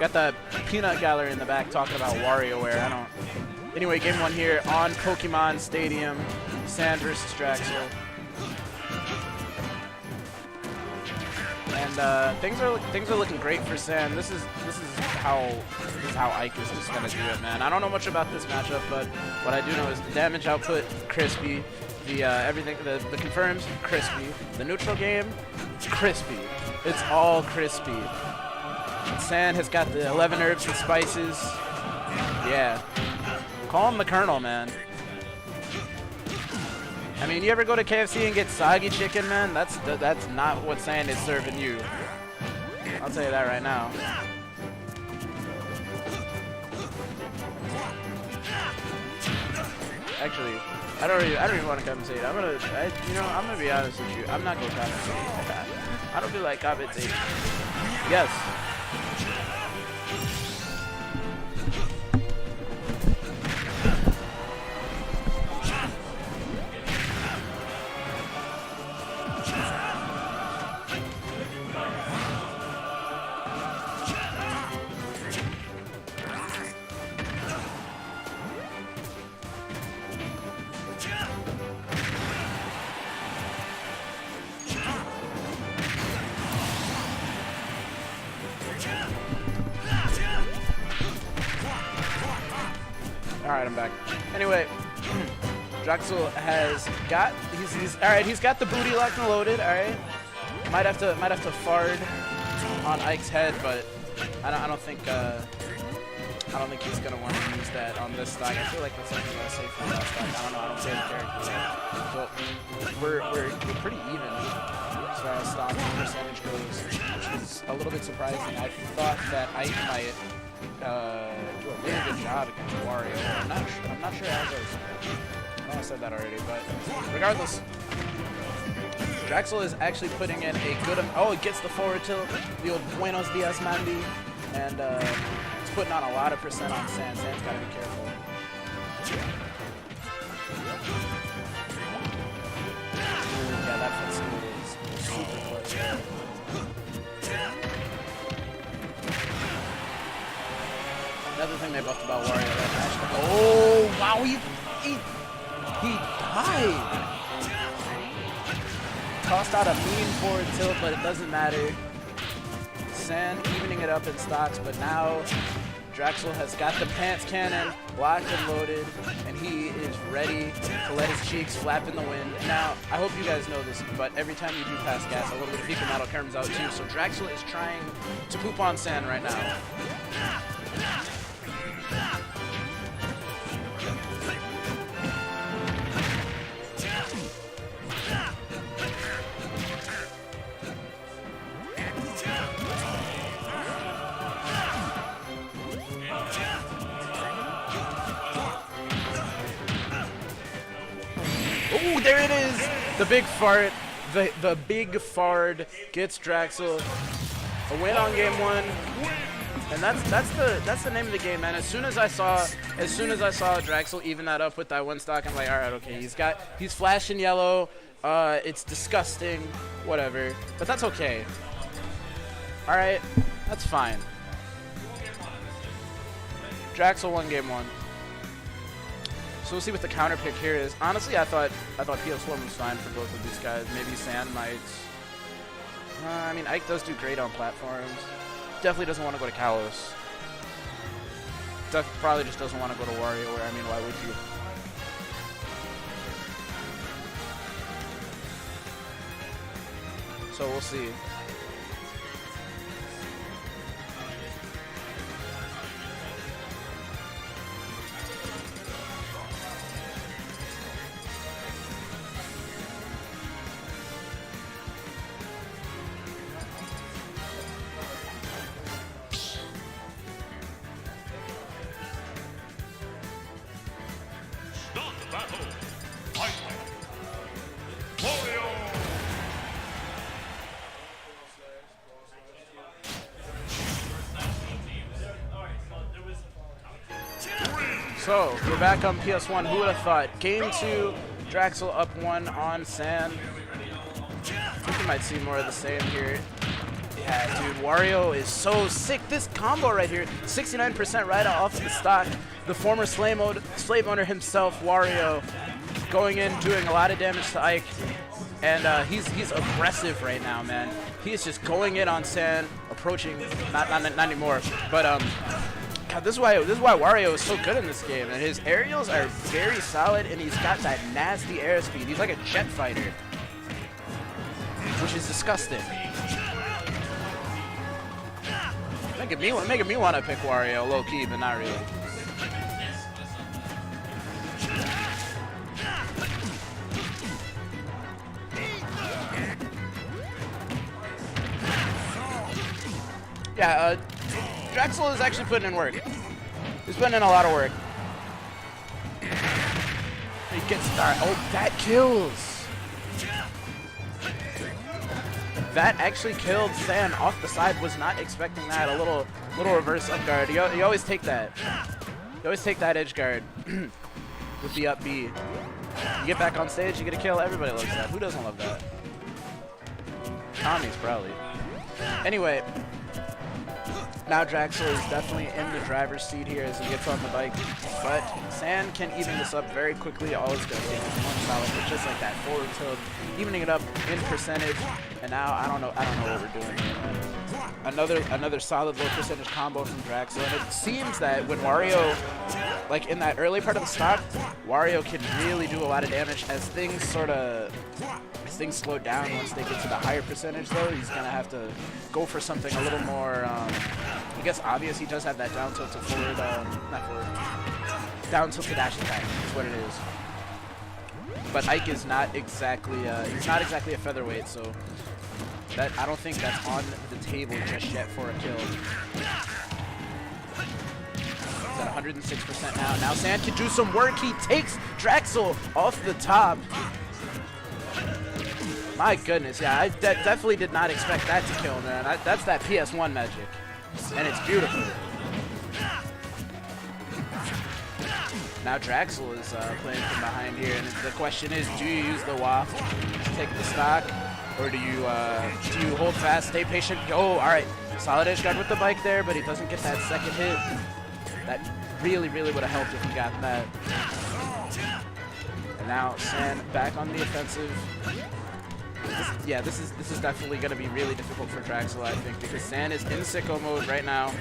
Got the peanut gallery in the back talking about WarioWare. I don't. Anyway, game 1 here on Pokemon Stadium. Sand versus Draxsel. And things are looking great for Sand. This is how Ike is just gonna do it, man. I don't know much about this matchup, but what I do know is the damage output crispy, the everything, the confirms crispy, the neutral game crispy. It's all crispy. And Sand has got the 11 herbs and spices. Yeah, call him the Colonel, man. I mean, you ever go to KFC and get soggy chicken, man? That's not what Sand is serving you. I'll tell you that right now. Actually, I don't even want to compensate. I'm gonna be honest with you. I'm not gonna compensate. I don't feel like compensating. Yes. Alright, I'm back. Anyway, Draxsel has got he's got the booty locked and loaded, alright. Might have to fard on Ike's head, but I don't think he's gonna want to use that on this stock. I feel like that's something I say for that stock. I don't know, I don't say the character. But we're pretty even as far as stock percentage goes, which is a little bit surprising. I thought that Ike might do a really good job against Wario. I'm not sure how it goes. I know I said that already, but regardless, Draxsel is actually putting in a good. Oh, it gets the forward tilt, the old Buenos Dias Mandy, and it's putting on a lot of percent on Sand. Sand's gotta be careful. Ooh, yeah, that footstool is super close. Another thing they buffed about Wario, that match. Oh, wow, he died. Tossed out a mean forward tilt, but it doesn't matter. Sand evening it up in stocks, but now Draxsel has got the pants cannon locked and loaded, and he is ready to let his cheeks flap in the wind. Now, I hope you guys know this, but every time you do pass gas, a little bit of fecal metal comes out too, so Draxsel is trying to poop on Sand right now. Ooh, there it is! The big fart. The big fart gets Draxsel a win on game 1. And that's the name of the game, man. As soon as I saw Draxsel even that up with that one stock, I'm like, all right, okay, he's flashing yellow. It's disgusting, whatever. But that's okay. All right, that's fine. Draxsel won game 1. So we'll see what the counter pick here is. Honestly, I thought PS1 was fine for both of these guys. Maybe Sand might. I mean, Ike does do great on platforms. Definitely doesn't want to go to Kalos. Probably just doesn't want to go to WarioWare. I mean, why would you? So we'll see. So, we're back on PS1. Who would have thought? Game 2, Draxsel up 1 on Sand. I think we might see more of the same here. Yeah, dude, Wario is so sick. This combo right here, 69% right off the stock. The former slave owner himself, Wario, going in, doing a lot of damage to Ike. And he's aggressive right now, man. He is just going in on San, approaching, not anymore, but God, this is why Wario is so good in this game. And his aerials are very solid, and he's got that nasty airspeed. He's like a jet fighter, which is disgusting. Making me want to pick Wario low key, but not really. Yeah, Draxsel is actually putting in work. He's putting in a lot of work. He gets started. Oh, that kills. That actually killed San off the side. Was not expecting that. A little reverse up guard. You always take that. You always take that edge guard with the up B. You get back on stage, you get a kill. Everybody loves that. Who doesn't love that? Tommy's probably. Anyway. Now Draxsel is definitely in the driver's seat here as he gets on the bike, but San can even this up very quickly. All it's going to take is one solid hit, just like that forward tilt, evening it up in percentage. And now I don't know what we're doing here. Another solid low percentage combo from Draxsel. And it seems that when Wario, like in that early part of the stock, Wario can really do a lot of damage as things slow down. Once they get to the higher percentage, though, he's gonna have to go for something a little more, I guess, obvious. He does have that down tilt to forward, not forward, down tilt to dash attack. That's what it is. But Ike is not exactly, he's not exactly a featherweight, so that I don't think that's on the table just yet for a kill. He's at 106% now. Now San can do some work. He takes Draxsel off the top. My goodness, yeah, I definitely did not expect that to kill, man. That's that PS1 magic, and it's beautiful. Now Draxsel is playing from behind here, and the question is, do you use the waft to take the stock, or do you hold fast, stay patient? Oh, all right, solid edge guard with the bike there, but he doesn't get that second hit. That really would have helped if he got that. And now San back on the offensive. This is definitely going to be really difficult for Draxsel, I think, because San is in sicko mode right now.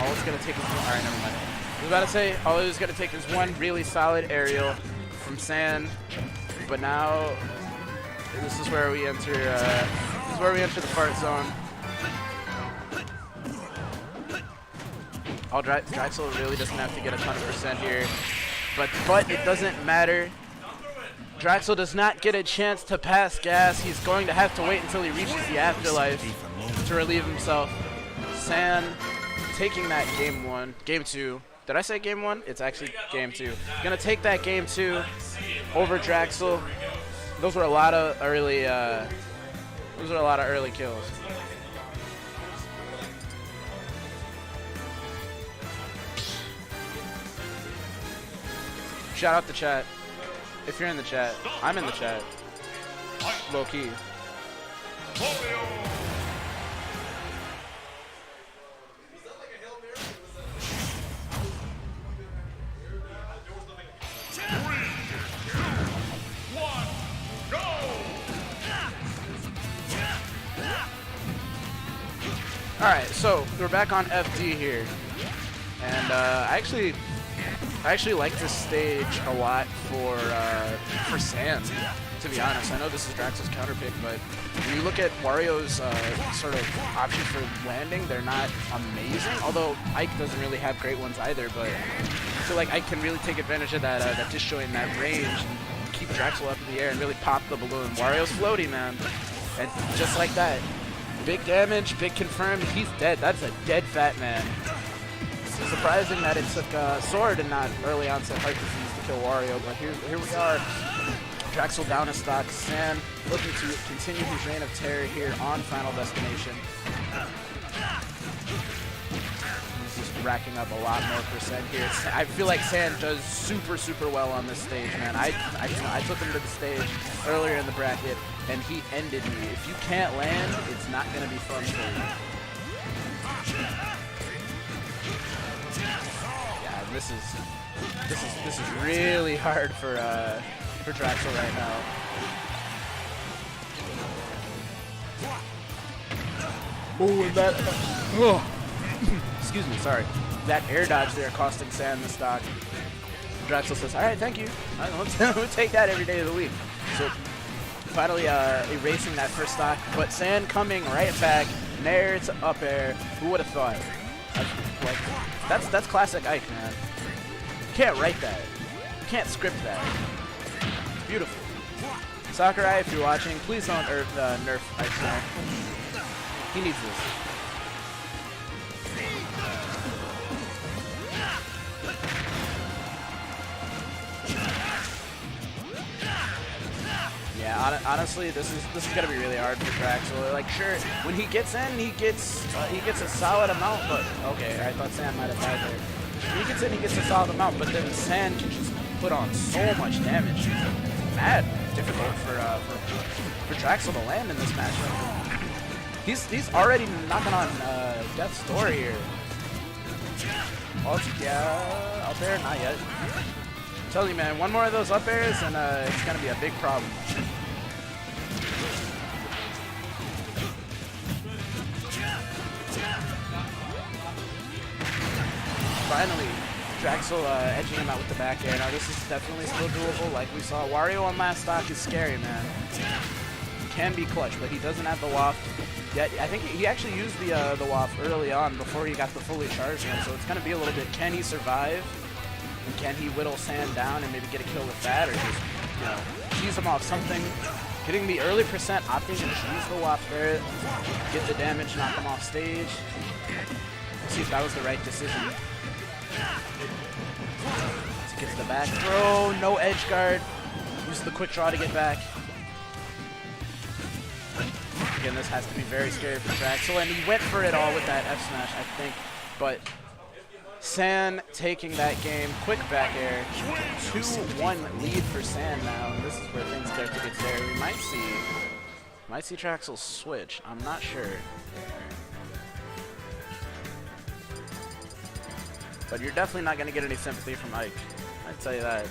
All it's going to take is one. All right, never mind. I was about to say all it's going to take is one really solid aerial from San, but now this is where we enter. This is where we enter the fart zone. Draxsel really doesn't have to get 100% here, but it doesn't matter. Draxsel does not get a chance to pass gas. He's going to have to wait until he reaches the afterlife to relieve himself. San taking that game two. Did I say game one? It's actually game two. Gonna take that game two over Draxsel. Those were a lot of early kills. Shout out the chat. If you're in the chat, I'm in the chat. Low key. Alright, so we're back on FD here. And I actually like this stage a lot for San, to be honest. I know this is Drax's counter pick, but when you look at Wario's sort of options for landing, they're not amazing. Although Ike doesn't really have great ones either, but I feel like Ike can really take advantage of that disjoint, that range, and keep Draxel up in the air and really pop the balloon. Wario's floaty, man, and just like that, big damage, big confirmed. He's dead. That's a dead fat man. Surprising that it took Sword and not early onset heart disease to kill Wario, but here we are. Draxsel down a stock. San looking to continue his reign of terror here on Final Destination. He's just racking up a lot more percent here. I feel like Sand does super well on this stage, man. I took him to the stage earlier in the bracket, and he ended me. If you can't land, it's not going to be fun for you. Yeah, this is really hard for Draxsel right now. Oh, and that. Excuse me, sorry. That air dodge there costing Sand the stock. Draxsel says, all right, thank you. We'll take that every day of the week. So finally erasing that first stock, but Sand coming right back. Nair to up air. Who would have thought? That's classic Ike, man. You can't write that. You can't script that. It's beautiful. Sakurai, if you're watching, please don't nerf Ike now. He needs this. Yeah, honestly, this is gonna be really hard for Draxsel. Like, sure, when he gets in, he gets a solid amount. But okay, I thought Sand might have died there. When he gets in, he gets a solid amount. But then Sand can just put on so much damage. It's mad difficult for Draxsel to land in this matchup. He's already knocking on Death's door here. Yeah, out there, not yet. I'm telling you, man, one more of those up airs and it's gonna be a big problem. Finally, Draxsel edging him out with the back air. Now this is definitely still doable. Like we saw, Wario on last stock is scary, man. Can be clutch, but he doesn't have the waft. Yeah, I think he actually used the waft early on before he got the fully charged one. So it's gonna be a little bit. Can he survive? And can he whittle Sand down and maybe get a kill with that, or just, you know, cheese him off something? Getting the early percent, opting to cheese the waft there, get the damage, knock him off stage. Let's see if that was the right decision. To get to the back throw, no edge guard. Use the quick draw to get back. Again, this has to be very scary for Draxsel, and he went for it all with that F smash, I think. But Sand taking that game, quick back air, 2-1 lead for Sand now, and this is where things start to get scary. We might see Draxsel switch. I'm not sure. But you're definitely not going to get any sympathy from Ike. I'd tell you that.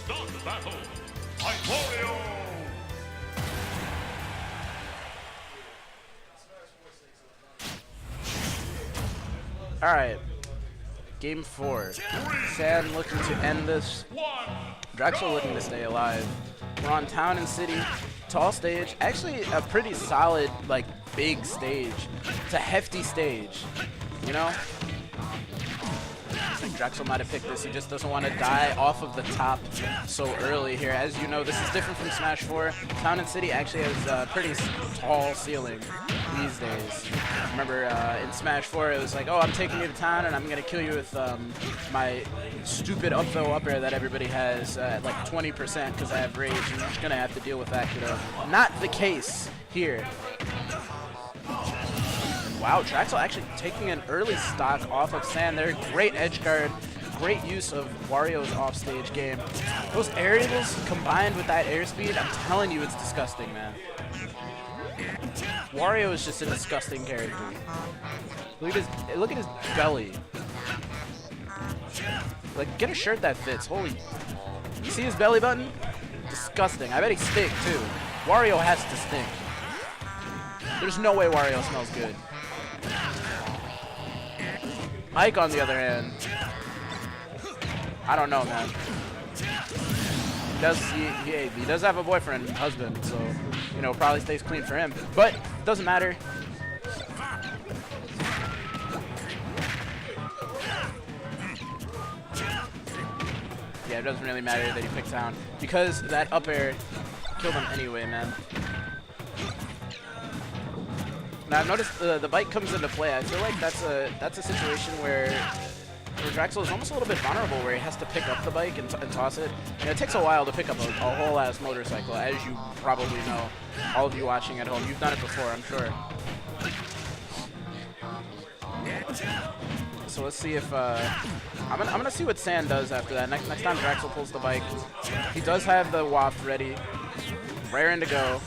Start the battle. Wario! All right, game 4. Sand looking to end this. Draxsel looking to stay alive. We're on Town and City, tall stage. Actually, a pretty solid, like, big stage. It's a hefty stage, you know? I think Draxsel might have picked this. He just doesn't want to die off of the top so early here. As you know, this is different from Smash 4. Town and City actually has a pretty tall ceiling these days. Remember in Smash 4, it was like, oh, I'm taking you to town and I'm going to kill you with my stupid up throw up air that everybody has at like 20% because I have rage, and you're just going to have to deal with that, kiddo. Not the case here. Wow, Draxsel actually taking an early stock off of Sand there. Great edge guard, great use of Wario's offstage game. Those aerials combined with that airspeed, I'm telling you, it's disgusting, man. Wario is just a disgusting character. Look at his belly. Like, get a shirt that fits. Holy, you see his belly button? Disgusting. I bet he stink too. Wario has to stink. There's no way Wario smells good. Ike, on the other hand, I don't know, man. He does have a boyfriend, husband, so, you know, probably stays clean for him. But doesn't matter. Yeah, it doesn't really matter that he picked Town because that up air killed him anyway, man. Now I've noticed the bike comes into play. I feel like that's a situation where Draxsel is almost a little bit vulnerable, where he has to pick up the bike and toss it. And it takes a while to pick up a whole ass motorcycle, as you probably know. All of you watching at home, you've done it before, I'm sure. So let's see if I'm gonna see what Sand does after that. Next time Draxsel pulls the bike, he does have the waft ready, raring to go.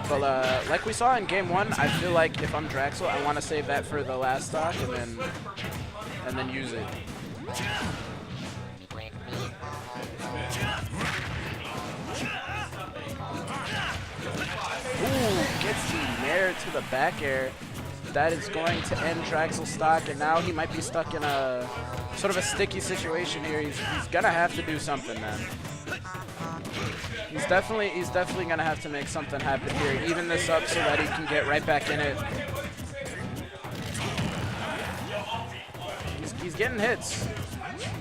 But like we saw in game 1, I feel like if I'm Draxsel, I want to save that for the last stock and then use it. Ooh, gets the nair to the back air. That is going to end Draxsel's stock, and now he might be stuck in a sort of a sticky situation here. He's gonna have to do something, man. He's definitely gonna have to make something happen here. Even this up so that he can get right back in it. He's getting hits.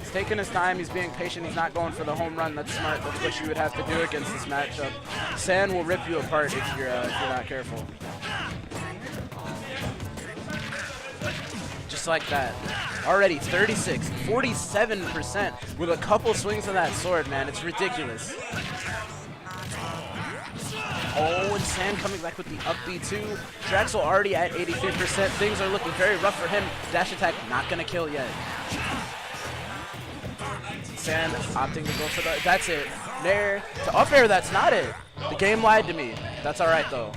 He's taking his time. He's being patient. He's not going for the home run. That's smart. That's what you would have to do against this matchup. Sand will rip you apart if you're not careful. Just like that. Already 36, 47% with a couple swings of that sword, man. It's ridiculous. Oh, and Sand coming back with the up B too. Draxsel already at 83%. Things are looking very rough for him. Dash attack not gonna kill yet. Sand opting to go for the. That's it. Nair to up air. That's not it. The game lied to me. That's all right though.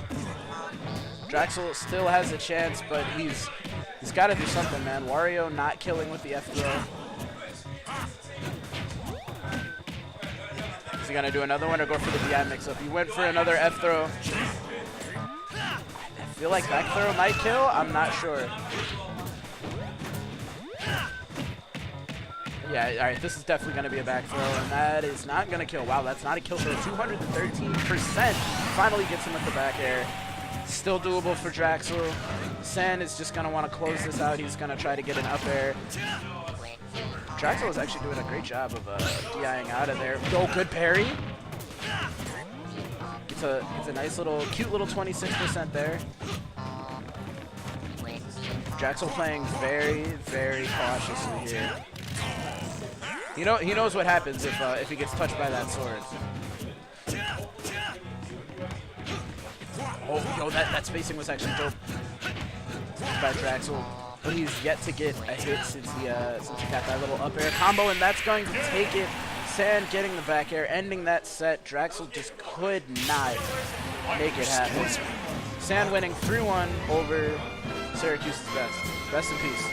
Draxsel still has a chance, but he's got to do something, man. Wario not killing with the F throw. Is he gonna do another one or go for the DI mix-up? He went for another F throw. I feel like back throw might kill. I'm not sure. Yeah, all right, this is definitely going to be a back throw, and that is not going to kill. Wow, that's not a kill for 213%. Finally gets him with the back air. Still doable for Draxsel. Sand is just going to want to close this out. He's going to try to get an up air. Draxsel is actually doing a great job of DIing out of there. Oh, good parry. It's a nice little, cute little 26% there. Draxsel playing very, very cautiously here. He knows what happens if he gets touched by that sword. Oh, yo, that spacing was actually dope by Draxsel, but he's yet to get a hit since he got that little up air combo, and that's going to take it. Sand getting the back air, ending that set. Draxsel just could not make it happen. Sand winning 3-1 over Syracuse's best. Rest in peace.